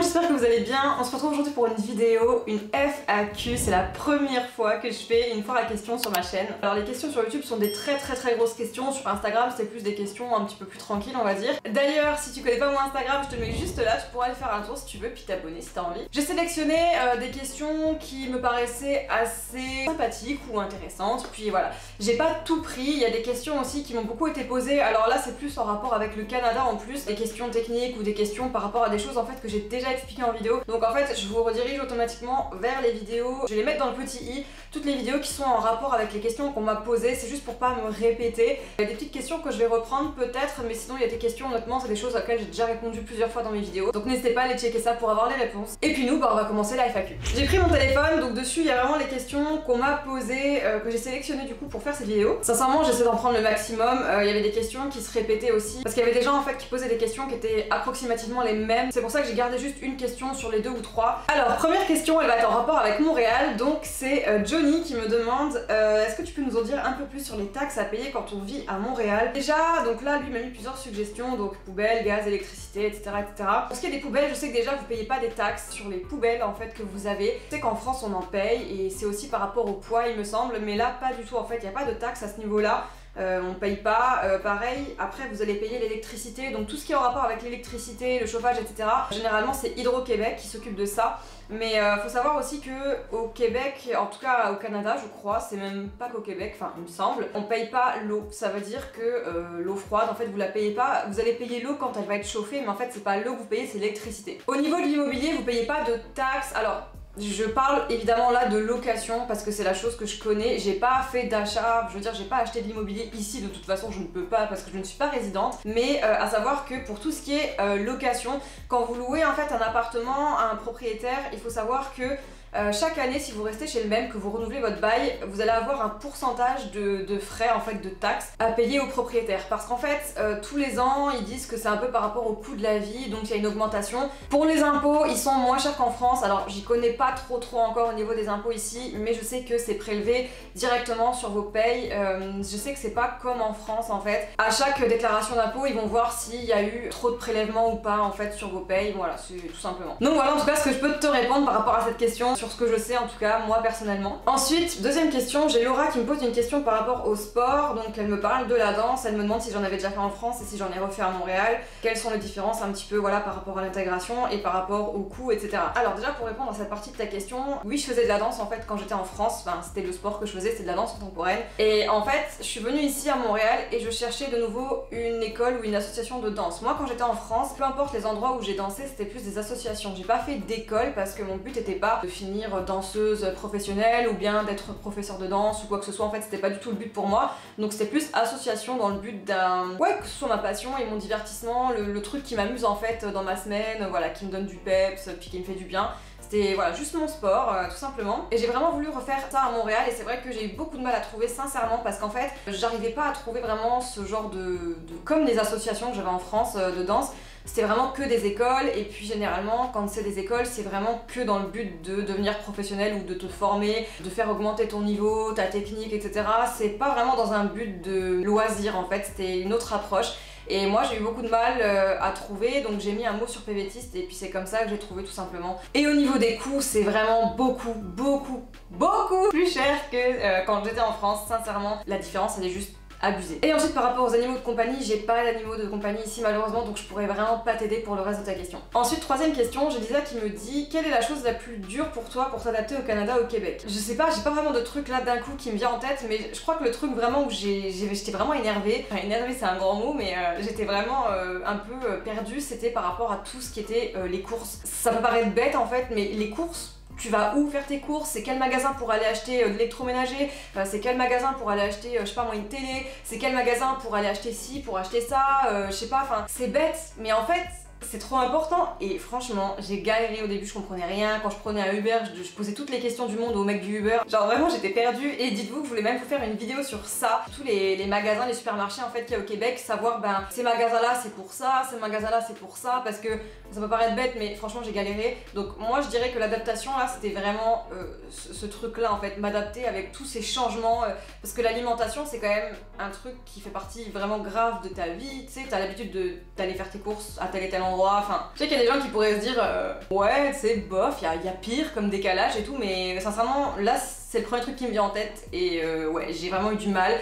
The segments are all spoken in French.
j'espère que vous allez bien. On se retrouve aujourd'hui pour une vidéo, une FAQ. C'est la première fois que je fais une foire à questions sur ma chaîne. Alors les questions sur YouTube sont des très grosses questions. Sur Instagram c'est plus des questions un petit peu plus tranquilles on va dire. D'ailleurs si tu connais pas mon Instagram, je te le mets juste là, tu pourras aller faire un tour si tu veux puis t'abonner si t'as envie. J'ai sélectionné des questions qui me paraissaient assez sympathiques ou intéressantes. Puis voilà, j'ai pas tout pris. Il y a des questions aussi qui m'ont beaucoup été posées. Alors là c'est plus en rapport avec le Canada en plus. Des questions techniques ou des questions par rapport à des choses en fait que j'ai déjà expliqué en vidéo. Donc en fait je vous redirige automatiquement vers les vidéos. Je vais les mettre dans le petit i, toutes les vidéos qui sont en rapport avec les questions qu'on m'a posées. C'est juste pour pas me répéter. Il y a des petites questions que je vais reprendre peut-être, mais sinon il y a des questions honnêtement c'est des choses auxquelles j'ai déjà répondu plusieurs fois dans mes vidéos. Donc n'hésitez pas à aller checker ça pour avoir les réponses. Et puis nous on va commencer la FAQ. J'ai pris mon téléphone, donc dessus il y a vraiment les questions qu'on m'a posées, que j'ai sélectionnées du coup pour faire cette vidéo. Sincèrement j'essaie d'en prendre le maximum. Il y avait des questions qui se répétaient aussi, parce qu'il y avait des gens en fait qui posaient des questions qui étaient approximativement les mêmes. C'est pour ça que j'ai gardé juste une question sur les deux ou trois. Alors première question, elle va être en rapport avec Montréal. Donc c'est Johnny qui me demande est-ce que tu peux nous en dire un peu plus sur les taxes à payer quand on vit à Montréal? Déjà donc là lui m'a mis plusieurs suggestions, donc poubelles, gaz, électricité, etc. Pour ce qui est des poubelles, je sais que déjà vous payez pas des taxes sur les poubelles en fait que vous avez. Je sais qu'en France on en paye et c'est aussi par rapport au poids il me semble, mais là pas du tout en fait, il n'y a pas de taxe à ce niveau là. On paye pas, pareil, après vous allez payer l'électricité, donc tout ce qui est en rapport avec l'électricité, le chauffage, etc. Généralement c'est Hydro-Québec qui s'occupe de ça, mais faut savoir aussi que au Québec, en tout cas au Canada je crois, c'est même pas qu'au Québec, enfin il me semble, on paye pas l'eau. Ça veut dire que l'eau froide en fait vous la payez pas, vous allez payer l'eau quand elle va être chauffée, mais en fait c'est pas l'eau que vous payez, c'est l'électricité. Au niveau de l'immobilier vous payez pas de taxes, alors je parle évidemment là de location parce que c'est la chose que je connais. J'ai pas fait d'achat, je veux dire j'ai pas acheté de l'immobilier ici, de toute façon je ne peux pas parce que je ne suis pas résidente. Mais à savoir que pour tout ce qui est location, quand vous louez en fait un appartement à un propriétaire, il faut savoir que chaque année, si vous restez chez le même, que vous renouvelez votre bail, vous allez avoir un pourcentage de frais, en fait, de taxes à payer au propriétaire. Parce qu'en fait, tous les ans, ils disent que c'est un peu par rapport au coût de la vie, donc il y a une augmentation. Pour les impôts, ils sont moins chers qu'en France. Alors, j'y connais pas trop encore au niveau des impôts ici, mais je sais que c'est prélevé directement sur vos payes. Je sais que c'est pas comme en France, en fait. À chaque déclaration d'impôt, ils vont voir s'il y a eu trop de prélèvements ou pas, en fait, sur vos payes. Voilà, c'est tout simplement. Donc voilà, en tout cas, ce que je peux te répondre par rapport à cette question, sur ce que je sais en tout cas moi personnellement. Ensuite, deuxième question, j'ai Laura qui me pose une question par rapport au sport. Donc elle me parle de la danse, elle me demande si j'en avais déjà fait en France et si j'en ai refait à Montréal, quelles sont les différences un petit peu voilà par rapport à l'intégration et par rapport au coût, etc. Alors déjà pour répondre à cette partie de ta question, oui je faisais de la danse en fait quand j'étais en France, enfin c'était le sport que je faisais, c'était de la danse contemporaine. Et en fait je suis venue ici à Montréal et je cherchais de nouveau une école ou une association de danse. Moi quand j'étais en France, peu importe les endroits où j'ai dansé, c'était plus des associations. J'ai pas fait d'école parce que mon but était pas de finir danseuse professionnelle ou bien d'être professeur de danse ou quoi que ce soit. En fait c'était pas du tout le but pour moi, donc c'était plus association dans le but d'un que ce soit ma passion et mon divertissement, le truc qui m'amuse en fait dans ma semaine, voilà, qui me donne du peps puis qui me fait du bien. C'était voilà, juste mon sport, tout simplement. Et j'ai vraiment voulu refaire ça à Montréal et c'est vrai que j'ai eu beaucoup de mal à trouver sincèrement parce qu'en fait j'arrivais pas à trouver vraiment ce genre comme les associations que j'avais en France de danse. C'était vraiment que des écoles et puis généralement quand c'est des écoles c'est vraiment que dans le but de devenir professionnel ou de te former, de faire augmenter ton niveau, ta technique, etc. C'est pas vraiment dans un but de loisir en fait, c'était une autre approche. Et moi j'ai eu beaucoup de mal à trouver, donc j'ai mis un mot sur PVTiste et puis c'est comme ça que j'ai trouvé tout simplement. Et au niveau des coûts, c'est vraiment beaucoup plus cher que quand j'étais en France, sincèrement. La différence elle est juste abusé. Et ensuite par rapport aux animaux de compagnie, j'ai pas d'animaux de compagnie ici malheureusement, donc je pourrais vraiment pas t'aider pour le reste de ta question. Ensuite troisième question, j'ai Lisa qui me dit quelle est la chose la plus dure pour toi pour t'adapter au Canada, au Québec? Je sais pas, j'ai pas vraiment de truc là d'un coup qui me vient en tête, mais je crois que le truc vraiment où j'étais vraiment énervée, enfin énervée c'est un grand mot, mais j'étais vraiment un peu perdue, c'était par rapport à tout ce qui était les courses. Ça peut paraître bête en fait, mais les courses, tu vas où faire tes courses, c'est quel magasin pour aller acheter de l'électroménager, c'est quel magasin pour aller acheter, je sais pas moi, une télé, c'est quel magasin pour aller acheter ci, pour acheter ça, je sais pas, enfin c'est bête, mais en fait c'est trop important. Et franchement j'ai galéré au début, je comprenais rien. Quand je prenais un Uber, je posais toutes les questions du monde au mec du Uber, genre vraiment j'étais perdue. Et dites-vous que je voulais même vous faire une vidéo sur ça, tous les magasins, les supermarchés en fait qu'il y a au Québec, savoir ben ces magasins là c'est pour ça, ces magasins là c'est pour ça, parce que ça peut paraître bête mais franchement j'ai galéré. Donc moi je dirais que l'adaptation là c'était vraiment ce truc là en fait, m'adapter avec tous ces changements, parce que l'alimentation c'est quand même un truc qui fait partie vraiment grave de ta vie. Tu sais, t'as l'habitude d'aller faire tes courses à tel et tel endroit endroit, enfin je sais qu'il y a des gens qui pourraient se dire ouais c'est bof, il y a pire comme décalage et tout, mais sincèrement là c'est le premier truc qui me vient en tête et ouais j'ai vraiment eu du mal.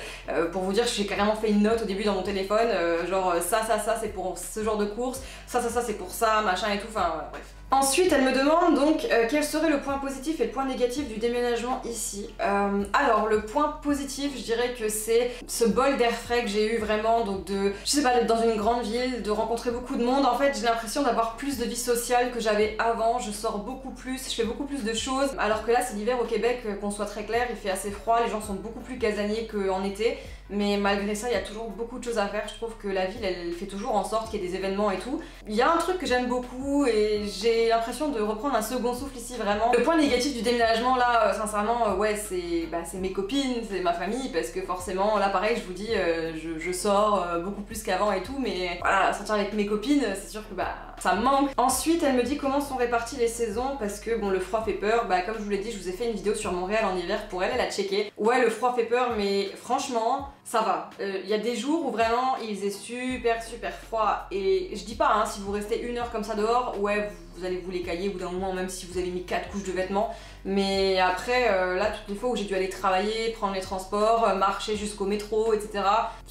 Pour vous dire, j'ai carrément fait une note au début dans mon téléphone, genre ça c'est pour ce genre de course, ça c'est pour ça, machin et tout, enfin ouais, bref. Ensuite, elle me demande donc quel serait le point positif et le point négatif du déménagement ici. Alors, le point positif, je dirais que c'est ce bol d'air frais que j'ai eu vraiment, donc je sais pas, d'être dans une grande ville, de rencontrer beaucoup de monde. En fait, j'ai l'impression d'avoir plus de vie sociale que j'avais avant, je sors beaucoup plus, je fais beaucoup plus de choses, alors que là, c'est l'hiver au Québec, qu'on soit très clair, il fait assez froid, les gens sont beaucoup plus casaniers qu'en été. Mais malgré ça, il y a toujours beaucoup de choses à faire. Je trouve que la ville, elle fait toujours en sorte qu'il y ait des événements et tout. Il y a un truc que j'aime beaucoup et j'ai l'impression de reprendre un second souffle ici, vraiment. Le point négatif du déménagement, là, sincèrement, ouais, c'est mes copines, c'est ma famille, parce que forcément, là, pareil, je vous dis, je sors beaucoup plus qu'avant et tout, mais voilà, sortir avec mes copines, c'est sûr que ça me manque. Ensuite, elle me dit comment sont réparties les saisons, parce que bon, le froid fait peur. Comme je vous l'ai dit, je vous ai fait une vidéo sur Montréal en hiver pour elle, elle a checké. Ouais, le froid fait peur, mais franchement, ça va. Il y a des jours où vraiment il faisait super froid et je dis pas hein, si vous restez une heure comme ça dehors, ouais vous allez vous les cailler au bout d'un moment même si vous avez mis 4 couches de vêtements, mais après là toutes les fois où j'ai dû aller travailler, prendre les transports, marcher jusqu'au métro etc,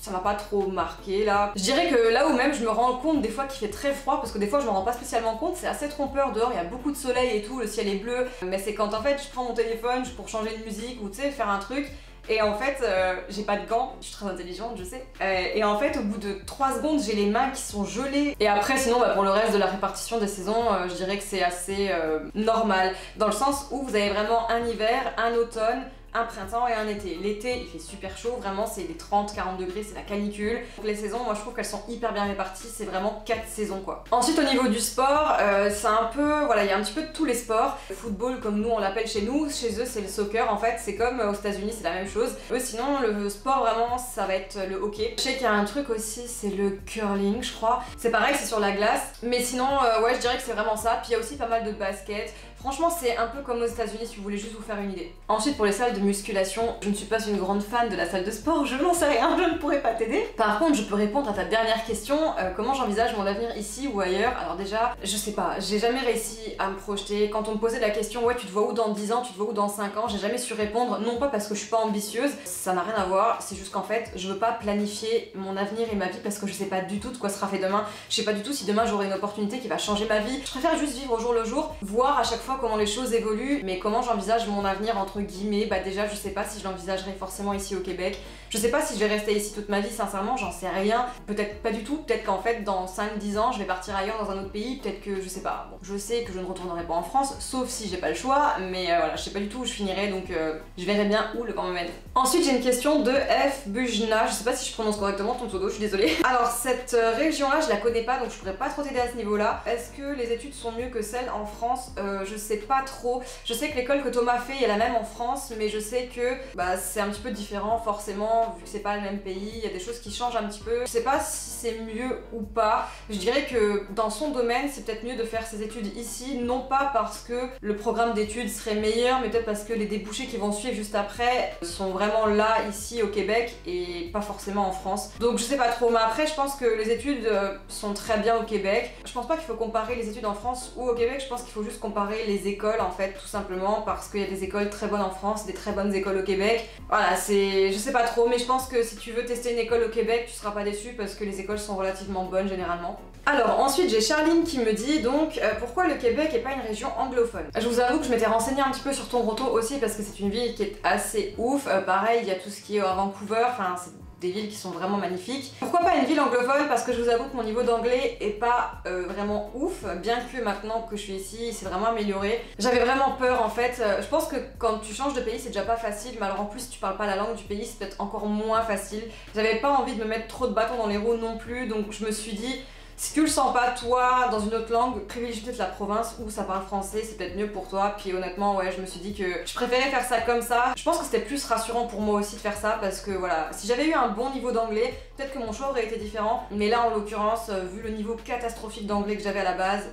ça m'a pas trop marqué là. Je dirais que là où même je me rends compte des fois qu'il fait très froid, parce que des fois je me rends pas spécialement compte, c'est assez trompeur dehors, il y a beaucoup de soleil et tout, le ciel est bleu, mais c'est quand en fait je prends mon téléphone pour changer de musique ou tu sais faire un truc. Et en fait, j'ai pas de gants, je suis très intelligente, je sais. Et en fait, au bout de 3 secondes, j'ai les mains qui sont gelées. Et après, sinon, pour le reste de la répartition des saisons, je dirais que c'est assez normal. Dans le sens où vous avez vraiment un hiver, un automne, un printemps et un été. L'été il fait super chaud, vraiment c'est des 30-40 degrés, c'est la canicule. Donc les saisons, moi je trouve qu'elles sont hyper bien réparties, c'est vraiment 4 saisons quoi. Ensuite au niveau du sport, c'est un peu, voilà, il y a un petit peu de tous les sports. Le football comme nous on l'appelle chez nous, chez eux c'est le soccer en fait, c'est comme aux États-Unis c'est la même chose. Eux sinon le sport vraiment ça va être le hockey. Je sais qu'il y a un truc aussi, c'est le curling je crois. C'est pareil, c'est sur la glace, mais sinon ouais je dirais que c'est vraiment ça. Puis il y a aussi pas mal de basket. Franchement, c'est un peu comme aux États-Unis si vous voulez juste vous faire une idée. Ensuite, pour les salles de musculation, je ne suis pas une grande fan de la salle de sport, je n'en sais rien, je ne pourrais pas t'aider. Par contre, je peux répondre à ta dernière question, comment j'envisage mon avenir ici ou ailleurs. Alors déjà, je sais pas, j'ai jamais réussi à me projeter. Quand on me posait la question, ouais, tu te vois où dans 10 ans, tu te vois où dans 5 ans, j'ai jamais su répondre, non pas parce que je suis pas ambitieuse, ça n'a rien à voir, c'est juste qu'en fait, je veux pas planifier mon avenir et ma vie parce que je sais pas du tout de quoi sera fait demain. Je sais pas du tout si demain j'aurai une opportunité qui va changer ma vie. Je préfère juste vivre au jour le jour, voir à chaque fois comment les choses évoluent, mais comment j'envisage mon avenir entre guillemets, déjà je sais pas si je l'envisagerai forcément ici au Québec, je sais pas si je vais rester ici toute ma vie sincèrement, j'en sais rien, peut-être pas du tout, peut-être qu'en fait dans 5-10 ans je vais partir ailleurs dans un autre pays, peut-être que je sais pas, bon, je sais que je ne retournerai pas en France, sauf si j'ai pas le choix, mais voilà, je sais pas du tout où je finirai, donc je verrai bien où le vent me mène. Ensuite j'ai une question de F. Bujna, je sais pas si je prononce correctement ton pseudo, je suis désolée. Alors cette région là je la connais pas donc je pourrais pas trop t'aider à ce niveau là. Est-ce que les études sont mieux que celles en France? Je sais pas trop. Je sais que l'école que Thomas fait est la même en France, mais je sais que c'est un petit peu différent forcément vu que c'est pas le même pays, il y a des choses qui changent un petit peu. Je sais pas si c'est mieux ou pas. Je dirais que dans son domaine c'est peut-être mieux de faire ses études ici, non pas parce que le programme d'études serait meilleur, mais peut-être parce que les débouchés qui vont suivre juste après sont vraiment là ici au Québec et pas forcément en France. Donc je sais pas trop, mais après je pense que les études sont très bien au Québec. Je pense pas qu'il faut comparer les études en France ou au Québec, je pense qu'il faut juste comparer les écoles en fait, tout simplement parce qu'il y a des écoles très bonnes en France, des très bonnes écoles au Québec. Voilà, c'est, je sais pas trop, mais je pense que si tu veux tester une école au Québec, tu seras pas déçu parce que les écoles sont relativement bonnes généralement. Alors ensuite j'ai Charline qui me dit donc pourquoi le Québec est pas une région anglophone. Je vous avoue que je m'étais renseignée un petit peu sur Toronto aussi parce que c'est une ville qui est assez ouf. Pareil, il y a tout ce qui est à Vancouver, enfin c'est des villes qui sont vraiment magnifiques. Pourquoi pas une ville anglophone? Parce que je vous avoue que mon niveau d'anglais est pas vraiment ouf, bien que maintenant que je suis ici, c'est vraiment amélioré. J'avais vraiment peur en fait. Je pense que quand tu changes de pays, c'est déjà pas facile, mais alors en plus si tu parles pas la langue du pays, c'est peut-être encore moins facile. J'avais pas envie de me mettre trop de bâtons dans les roues non plus, donc je me suis dit si tu le sens pas toi dans une autre langue, privilégie peut-être la province où ça parle français, c'est peut-être mieux pour toi. Puis honnêtement ouais, je me suis dit que je préférais faire ça comme ça. Je pense que c'était plus rassurant pour moi aussi de faire ça parce que voilà, si j'avais eu un bon niveau d'anglais, peut-être que mon choix aurait été différent. Mais là en l'occurrence, vu le niveau catastrophique d'anglais que j'avais à la base,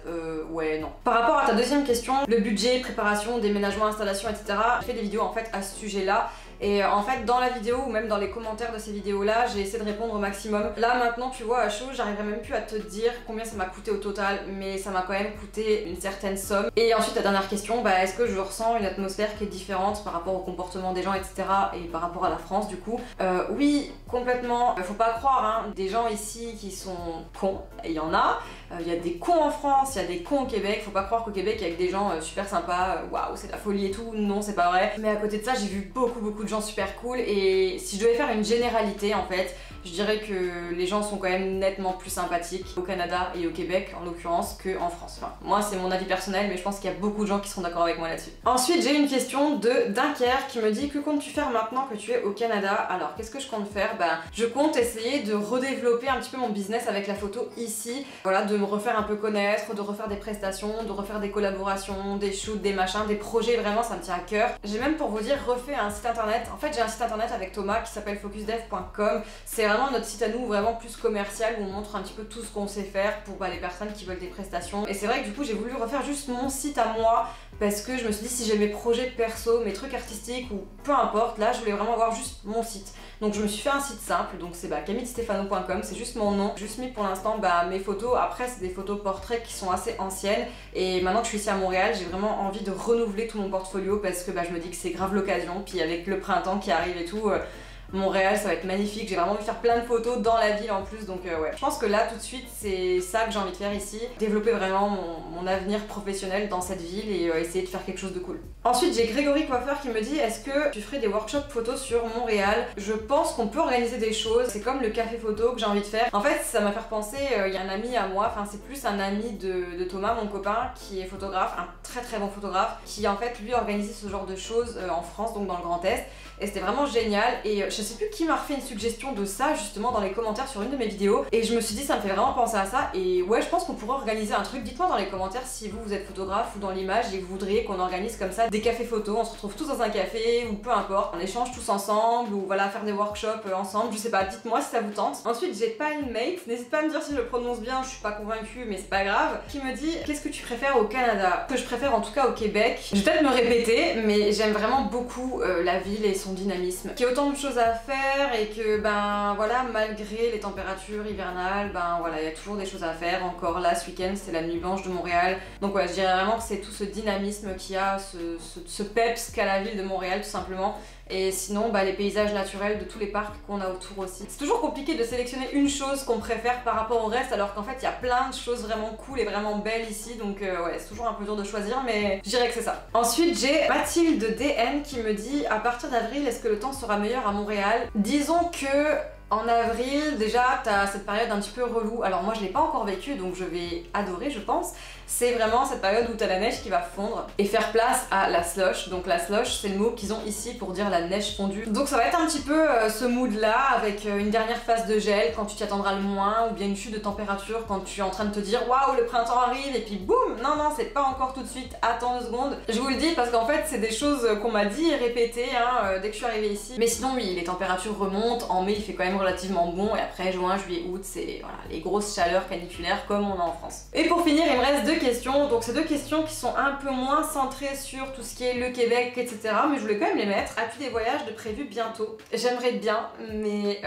ouais non. Par rapport à ta deuxième question, le budget, préparation, déménagement, installation, etc. J'ai fait des vidéos en fait à ce sujet-là. Et en fait dans la vidéo ou même dans les commentaires de ces vidéos là, j'ai essayé de répondre au maximum. Là maintenant tu vois à chaud, j'arriverai même plus à te dire combien ça m'a coûté au total, mais ça m'a quand même coûté une certaine somme. Et ensuite la dernière question, bah est-ce que je ressens une atmosphère qui est différente par rapport au comportement des gens, etc. et par rapport à la France du coup? Oui, complètement. Faut pas croire, hein, des gens ici qui sont cons, et il y en a. Il y a des cons en France, il y a des cons au Québec. Faut pas croire qu'au Québec il y a que des gens super sympas, waouh c'est la folie et tout. Non, c'est pas vrai. Mais à côté de ça, j'ai vu beaucoup de gens super cool. Et si je devais faire une généralité en fait, je dirais que les gens sont quand même nettement plus sympathiques au Canada et au Québec en l'occurrence qu'en France. Enfin, moi c'est mon avis personnel, mais je pense qu'il y a beaucoup de gens qui seront d'accord avec moi là-dessus. Ensuite j'ai une question de Dunkerque qui me dit que comptes-tu faire maintenant que tu es au Canada? Alors qu'est-ce que je compte faire? Ben je compte essayer de redévelopper un petit peu mon business avec la photo ici. Voilà, de me refaire un peu connaître, de refaire des prestations, de refaire des collaborations, des shoots, des machins, des projets, vraiment ça me tient à cœur. J'ai même pour vous dire refait un site internet. En fait j'ai un site internet avec Thomas qui s'appelle focusdev.com. C'est vraiment notre site à nous, vraiment plus commercial, où on montre un petit peu tout ce qu'on sait faire pour les personnes qui veulent des prestations. Et c'est vrai que du coup j'ai voulu refaire juste mon site à moi parce que je me suis dit si j'ai mes projets perso, mes trucs artistiques ou peu importe, là je voulais vraiment avoir juste mon site. Donc je me suis fait un site simple, donc c'est camillestefano.com, c'est juste mon nom. J'ai juste mis pour l'instant mes photos. Après c'est des photos portraits qui sont assez anciennes et maintenant que je suis ici à Montréal, j'ai vraiment envie de renouveler tout mon portfolio parce que je me dis que c'est grave l'occasion. Puis avec le printemps qui arrive et tout, Montréal ça va être magnifique, j'ai vraiment envie de faire plein de photos dans la ville en plus, donc ouais. Je pense que là tout de suite c'est ça que j'ai envie de faire ici, développer vraiment mon avenir professionnel dans cette ville et essayer de faire quelque chose de cool. Ensuite j'ai Grégory Coiffeur qui me dit est-ce que tu ferais des workshops photos sur Montréal? Je pense qu'on peut organiser des choses, c'est comme le café photo que j'ai envie de faire. En fait ça m'a fait repenser, il y a un ami à moi, enfin c'est plus un ami de Thomas, mon copain, qui est photographe, un très bon photographe, qui en fait lui organisait ce genre de choses en France, donc dans le Grand Est. Et c'était vraiment génial et je sais plus qui m'a refait une suggestion de ça justement dans les commentaires sur une de mes vidéos et je me suis dit ça me fait vraiment penser à ça et ouais je pense qu'on pourrait organiser un truc. Dites-moi dans les commentaires si vous êtes photographe ou dans l'image et que vous voudriez qu'on organise comme ça des cafés photos, on se retrouve tous dans un café ou peu importe, on échange tous ensemble ou voilà faire des workshops ensemble, je sais pas, dites-moi si ça vous tente. Ensuite j'ai Pinemate, n'hésite pas à me dire si je le prononce bien, je suis pas convaincue mais c'est pas grave, qui me dit qu'est-ce que tu préfères au Canada? Que je préfère en tout cas au Québec. Je vais peut-être me répéter mais j'aime vraiment beaucoup la ville et son dynamisme, qu'il y a autant de choses à faire et que voilà malgré les températures hivernales voilà il y a toujours des choses à faire. Encore là ce week-end c'est la nuit blanche de Montréal, donc ouais je dirais vraiment que c'est tout ce dynamisme qu'il y a, ce peps qu'a la ville de Montréal tout simplement. Et sinon les paysages naturels de tous les parcs qu'on a autour aussi. C'est toujours compliqué de sélectionner une chose qu'on préfère par rapport au reste alors qu'en fait il y a plein de choses vraiment cool et vraiment belles ici, donc ouais c'est toujours un peu dur de choisir mais je dirais que c'est ça. Ensuite j'ai Mathilde DN qui me dit à partir d'avril est-ce que le temps sera meilleur à Montréal? Disons que en avril, déjà, t'as cette période un petit peu relou. Alors moi, je l'ai pas encore vécu, donc je vais adorer, je pense. C'est vraiment cette période où t'as la neige qui va fondre et faire place à la slush. Donc la slush, c'est le mot qu'ils ont ici pour dire la neige fondue. Donc ça va être un petit peu ce mood-là, avec une dernière phase de gel quand tu t'y attendras le moins, ou bien une chute de température quand tu es en train de te dire waouh, le printemps arrive, et puis boum, non, c'est pas encore tout de suite, attends 2 secondes. Je vous le dis parce qu'en fait, c'est des choses qu'on m'a dit et répétées dès que je suis arrivée ici. Mais sinon, oui, les températures remontent. En mai, il fait quand même relativement bon, et après juin, juillet, août, c'est voilà, les grosses chaleurs caniculaires comme on a en France. Et pour finir, il me reste 2 questions. Donc c'est 2 questions qui sont un peu moins centrées sur tout ce qui est le Québec, etc. Mais je voulais quand même les mettre. As-tu des voyages de prévus bientôt? J'aimerais bien, mais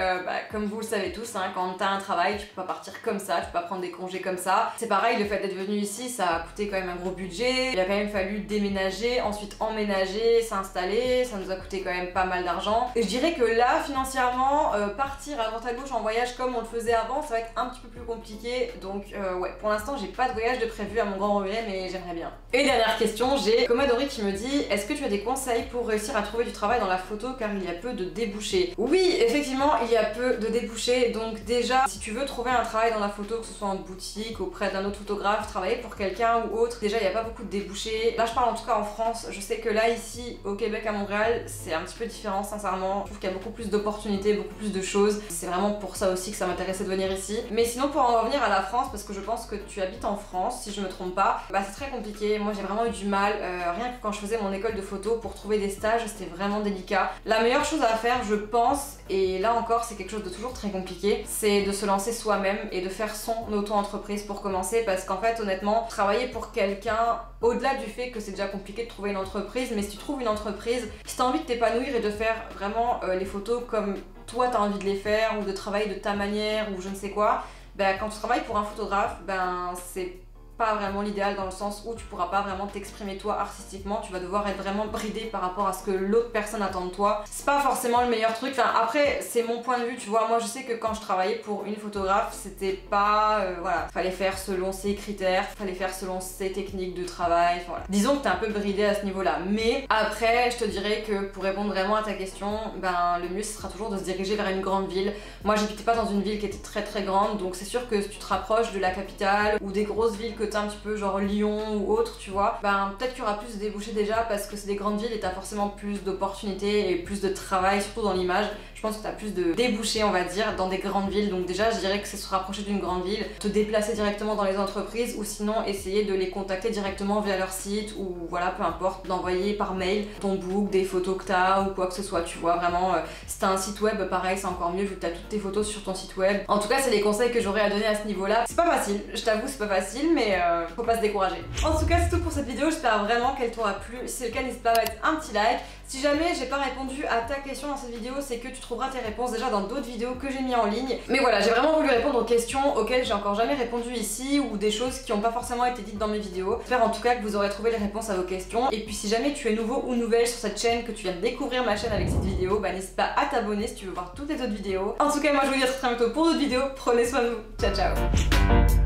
comme vous le savez tous, quand t'as un travail, tu peux pas partir comme ça, tu peux pas prendre des congés comme ça. C'est pareil, le fait d'être venu ici, ça a coûté quand même un gros budget. Il a quand même fallu déménager, ensuite emménager, s'installer. Ça nous a coûté quand même pas mal d'argent. Et je dirais que là, financièrement, partir à droite à gauche en voyage comme on le faisait avant, ça va être un petit peu plus compliqué. Donc ouais, pour l'instant, j'ai pas de voyage de prévu à mon grand regret, mais j'aimerais bien. Et dernière question, j'ai Commodori qui me dit est-ce que tu as des conseils pour réussir à trouver du travail dans la photo car il y a peu de débouchés? Oui, effectivement, il y a peu de débouchés. Donc déjà, si tu veux trouver un travail dans la photo, que ce soit en boutique, auprès d'un autre photographe, travailler pour quelqu'un ou autre, déjà il n'y a pas beaucoup de débouchés. Là je parle en tout cas en France, je sais que là ici au Québec, à Montréal, c'est un petit peu différent sincèrement. Je trouve qu'il y a beaucoup plus d'opportunités, beaucoup plus de choses. C'est vraiment pour ça aussi que ça m'intéressait de venir ici. Mais sinon pour en revenir à la France, parce que je pense que tu habites en France, si je me me trompe pas. Bah c'est très compliqué, moi j'ai vraiment eu du mal, rien que quand je faisais mon école de photo pour trouver des stages, c'était vraiment délicat. La meilleure chose à faire, je pense, et là encore c'est quelque chose de toujours très compliqué, c'est de se lancer soi-même et de faire son auto-entreprise pour commencer, parce qu'en fait honnêtement, travailler pour quelqu'un, au-delà du fait que c'est déjà compliqué de trouver une entreprise, mais si tu trouves une entreprise, si tu as envie de t'épanouir et de faire vraiment les photos comme toi t'as envie de les faire, ou de travailler de ta manière, ou je ne sais quoi, ben quand tu travailles pour un photographe, ben c'est pas vraiment l'idéal dans le sens où tu pourras pas vraiment t'exprimer toi artistiquement, tu vas devoir être vraiment bridé par rapport à ce que l'autre personne attend de toi. C'est pas forcément le meilleur truc, enfin après c'est mon point de vue, tu vois, moi je sais que quand je travaillais pour une photographe, c'était pas, voilà, fallait faire selon ses critères, fallait faire selon ses techniques de travail, voilà. Disons que t'es un peu bridé à ce niveau-là, mais après je te dirais que pour répondre vraiment à ta question, ben le mieux ce sera toujours de se diriger vers une grande ville. Moi j'habitais pas dans une ville qui était très grande, donc c'est sûr que si tu te rapproches de la capitale ou des grosses villes que t'as un petit peu genre Lyon ou autre, tu vois, ben peut-être qu'il y aura plus de débouchés déjà parce que c'est des grandes villes et t'as forcément plus d'opportunités et plus de travail, surtout dans l'image. Je pense que t'as plus de débouchés, on va dire, dans des grandes villes. Donc déjà je dirais que c'est se rapprocher d'une grande ville, te déplacer directement dans les entreprises, ou sinon essayer de les contacter directement via leur site, ou voilà, peu importe, d'envoyer par mail ton book, des photos que t'as ou quoi que ce soit, tu vois, vraiment. Si t'as un site web, pareil, c'est encore mieux vu que t'as toutes tes photos sur ton site web. En tout cas c'est les conseils que j'aurais à donner à ce niveau là. C'est pas facile, je t'avoue c'est pas facile, mais faut pas se décourager. En tout cas c'est tout pour cette vidéo, j'espère vraiment qu'elle t'aura plu. Si c'est le cas, n'hésite pas à mettre un petit like. Si jamais j'ai pas répondu à ta question dans cette vidéo, c'est que tu trouveras tes réponses déjà dans d'autres vidéos que j'ai mis en ligne. Mais voilà, j'ai vraiment voulu répondre aux questions auxquelles j'ai encore jamais répondu ici, ou des choses qui n'ont pas forcément été dites dans mes vidéos. J'espère en tout cas que vous aurez trouvé les réponses à vos questions. Et puis si jamais tu es nouveau ou nouvelle sur cette chaîne, que tu viens de découvrir ma chaîne avec cette vidéo, bah n'hésite pas à t'abonner si tu veux voir toutes les autres vidéos. En tout cas moi je vous dis à très bientôt pour d'autres vidéos, prenez soin de vous, ciao ciao.